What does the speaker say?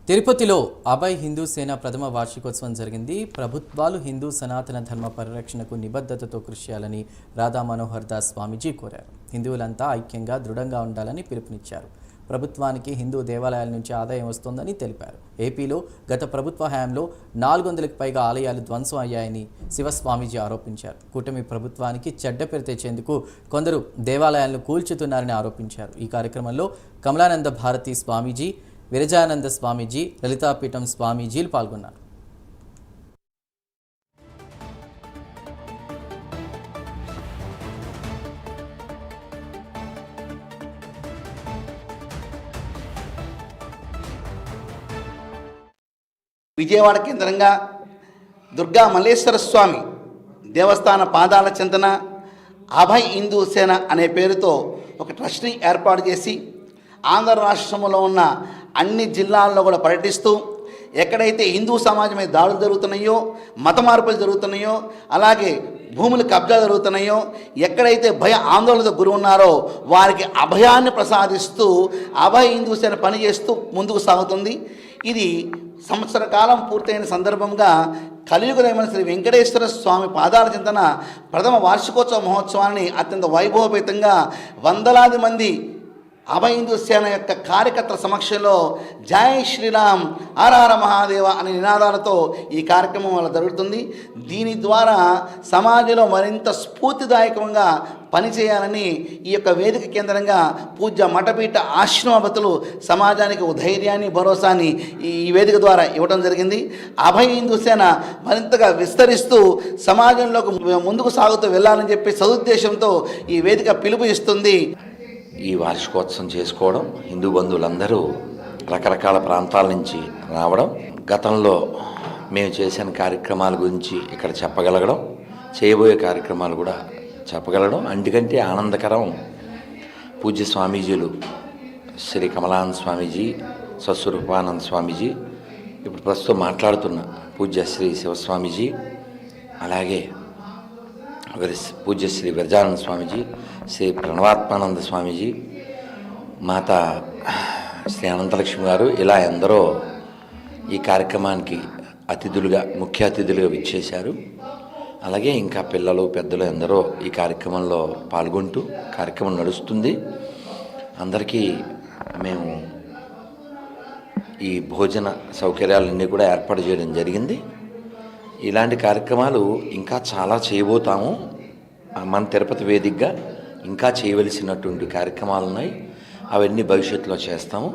తిరుపతిలో అభయ్ హిందూ సేన ప్రథమ వార్షికోత్సవం జరిగింది. ప్రభుత్వాలు హిందూ సనాతన ధర్మ పరిరక్షణకు నిబద్ధతతో కృషి చేయాలని రాధా మనోహర్ దాస్ స్వామీజీ కోరారు. హిందువులంతా ఐక్యంగా దృఢంగా ఉండాలని పిలుపునిచ్చారు. ప్రభుత్వానికి హిందూ దేవాలయాల నుంచి ఆదాయం వస్తోందని తెలిపారు. ఏపీలో గత ప్రభుత్వ హయాంలో 400కి పైగా ఆలయాలు ధ్వంసం అయ్యాయని శివస్వామీజీ ఆరోపించారు. కూటమి ప్రభుత్వానికి చెడ్డ పేరు తెచ్చేందుకు కొందరు దేవాలయాలను కూల్చుతున్నారని ఆరోపించారు. ఈ కార్యక్రమంలో కమలానంద భారతి స్వామీజీ, విరజానంద స్వామీజీ, లలితాపీఠం స్వామీజీలు పాల్గొన్నారు. విజయవాడ కేంద్రంగా దుర్గా మల్లేశ్వర స్వామి దేవస్థాన పాదాల చెంతన అభయ్ హిందూ సేన అనే పేరుతో ఒక ట్రస్ట్ని ఏర్పాటు చేసి ఆంధ్ర రాష్ట్రంలో ఉన్న అన్ని జిల్లాల్లో కూడా పర్యటిస్తూ ఎక్కడైతే హిందూ సమాజం మీద దాడులు జరుగుతున్నాయో, మత మార్పులు జరుగుతున్నాయో, అలాగే భూములు కబ్జా జరుగుతున్నాయో, ఎక్కడైతే భయ ఆందోళనకు గురి ఉన్నారో వారికి అభయాన్ని ప్రసాదిస్తూ అభయ్ హిందూ సేన పనిచేస్తూ ముందుకు సాగుతుంది. ఇది సంవత్సర కాలం పూర్తయిన సందర్భంగా కలియుగదైన శ్రీ వెంకటేశ్వర స్వామి పాదాల చింతన ప్రథమ వార్షికోత్సవ మహోత్సవాన్ని అత్యంత వైభవపేతంగా వందలాది మంది అభయ్ హిందూ సేన యొక్క కార్యకర్తల సమక్షంలో జై శ్రీరామ్, హర హర మహాదేవ అనే నినాదాలతో ఈ కార్యక్రమం వల్ల జరుగుతుంది. దీని ద్వారా సమాజంలో మరింత స్ఫూర్తిదాయకంగా పనిచేయాలని ఈ యొక్క వేదిక కేంద్రంగా పూజ్య మఠపీఠ ఆశ్రమపతులు సమాజానికి ధైర్యాన్ని, భరోసాని ఈ వేదిక ద్వారా ఇవ్వడం జరిగింది. అభయ్ హిందూ సేన మరింతగా విస్తరిస్తూ సమాజంలోకి ముందుకు సాగుతూ వెళ్ళాలని చెప్పి సదుద్దేశంతో ఈ వేదిక పిలుపు ఇస్తుంది. ఈ వార్షికోత్సవం చేసుకోవడం, హిందూ బంధువులందరూ రకరకాల ప్రాంతాల నుంచి రావడం, గతంలో మేము చేసిన కార్యక్రమాల గురించి ఇక్కడ చెప్పగలగడం, చేయబోయే కార్యక్రమాలు కూడా చెప్పగలగడం అందుకంటే ఆనందకరం. పూజ్య స్వామీజీలు శ్రీ కమలానంద స్వామీజీ, స్వస్వరూపానంద స్వామీజీ, ఇప్పుడు ప్రస్తుతం మాట్లాడుతున్న పూజ్య శ్రీ శివస్వామీజీ, అలాగే పూజ్య శ్రీ విరజానంద స్వామీజీ, శ్రీ ప్రణవాత్మానంద స్వామీజీ, మాత శ్రీ అనంతలక్ష్మి గారు, ఇలా ఎందరో ఈ కార్యక్రమానికి అతిథులుగా, ముఖ్య అతిథులుగా విచ్చేశారు. అలాగే ఇంకా పిల్లలు, పెద్దలు ఎందరో ఈ కార్యక్రమంలో పాల్గొంటూ కార్యక్రమం నడుస్తుంది. అందరికీ మేము ఈ భోజన సౌకర్యాలన్నీ కూడా ఏర్పాటు చేయడం జరిగింది. ఇలాంటి కార్యక్రమాలు ఇంకా చాలా చేయబోతాము. మన తిరుపతి వేదికగా ఇంకా చేయవలసినటువంటి కార్యక్రమాలు ఉన్నాయి. అవన్నీ భవిష్యత్తులో చేస్తాము.